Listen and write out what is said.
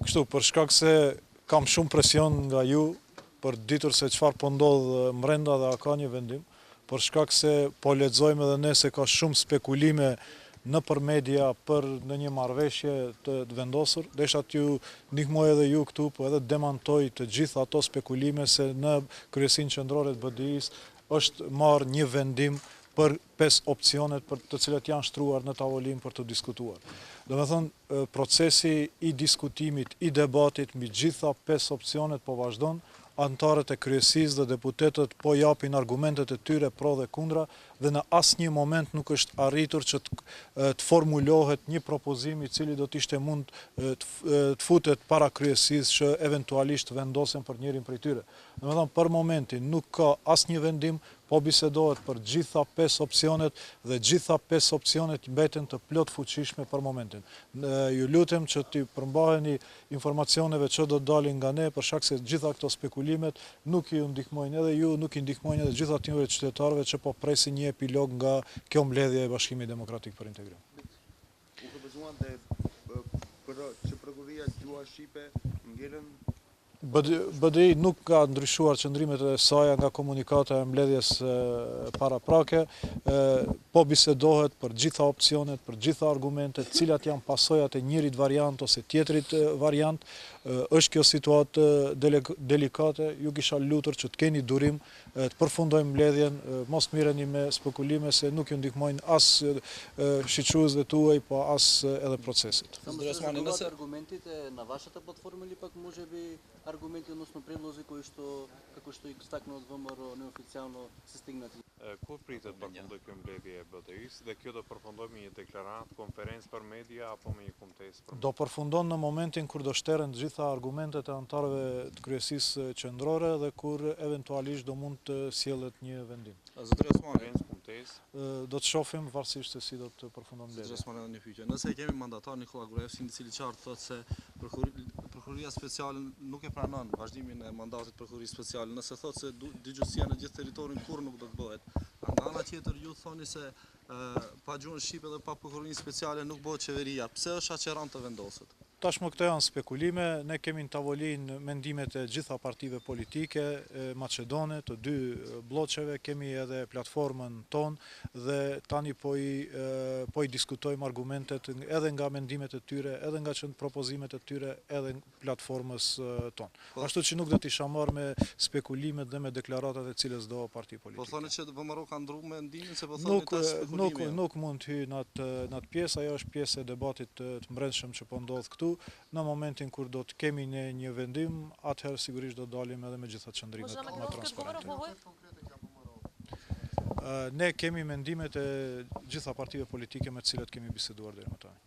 Kështu, për shkak se kam shumë presion nga ju për ditur se çfarë po ndodh mrenda dhe a ka një vendim, për shkak se po lexojmë edhe ne se ka shumë spekulime nëpër media për në një marrëveshje të vendosur, desha t'ju ndihmoj edhe ju këtu, po edhe demantoj të gjitha ato spekulime se në Kryesinë Qendrore të BDI-s është marrë një vendim për 5 opcionet për të cilat janë shtruar në tavolinë për të diskutuar. Do me thënë, procesi i diskutimit, i debatit mbi gjitha 5 opcionet po vazhdon, antarët e kryesisë dhe deputetët po japin argumentet e tyre pro dhe kundra dhe në asnjë moment nuk është arritur që të formulohet një propozim i cili do të ishte mund të futet para kryesisë që eventualisht vendosen për njërin prej tyre. Domethënë për momentin nuk ka asnjë vendim, po bisedohet për gjitha 5 opcionet dhe gjitha 5 opcionet mbeten të plot fuqishme për momentin. Ju lutem që t'i përmbaheni informacioneve që do dalin nga ne, për shkak se gjitha këto spekulimet nuk ju ndihmojnë edhe ju, nuk i ndihmojnë edhe gjitha tyre qytetarëve që po presin një epilog nga kjo mbledhje e Bashkimit Demokratik për Integrim. U propozua që prokuria gjua shqipe ngelen. BDI nuk ka ndryshuar qëndrimet e saj nga komunikata e mbledhjes paraprake, po bisedohet për gjitha opcionet, për gjitha argumentet, cilat janë pasojat e njërit variant ose tjetrit variant. Është kjo situatë delikate, ju kisha lutur që të keni durim, të përfundojmë mbledhjen, mos mireni me spekulime se nuk ju ndihmojnë as shiqruesve tuaj, po as edhe procesit. Аргументите на вашата платформа или пък може би аргументи относно предлози, како што изтакнуват ВМРО неофициално се стигнати? Kur pritet përfundoj kjo mbledhje e BDI-s dhe kjo do përfundoj me një deklaratë, konferencë për media apo me një kumtesë? Do përfundon në momentin kur do shteren të gjitha argumentet e antarëve të kryesisë qendrore dhe kur eventualisht do mund të sjellet një vendim. Zotëri Osmani, do të shohim varësisht se si do të përfundon mbledhja. Zotëri Osmani, një pyetje. Nëse kemi mandatar Nikola Gruevsin, i cili qartë thotë se prokuroria speciale nuk e pranon vazhdimin e mandatit prokurorisë speciale, nëse thotë se dëgjësia në gjithë territorin kurrë nuk do të bëhet. Nga ana tjetër ju thoni se pa gjuhën shqipe dhe pa prokurorinë speciale nuk bëhet qeveria. Pse është aqerant të vendoset? Tashmë këto janë spekulime, ne kemi në tavolinë mendimet e gjitha partive politike, Maqedone, të dy bloqeve, kemi edhe platformën tonë dhe tani po i diskutojmë argumentet edhe nga mendimet e tyre, edhe nga propozimet e tyre, edhe nga platformës tonë. Ashtu që nuk do t'i shamar me spekulimet dhe me deklaratat e cilës do parti politike. Po thoni që VMRO ka ndru mendimin se po thoni tash spekulime? Nuk mund të hy në atë pjesë, ajo është pjesë e debatit të brendshëm që po ndodh këtu. Në momentin kur do të kemi një vendim, atëherë sigurisht do dalim edhe me gjitha qëndrimet më transparente. Ne kemi mendimet e gjitha partive politike me të cilat kemi biseduar deri më tani.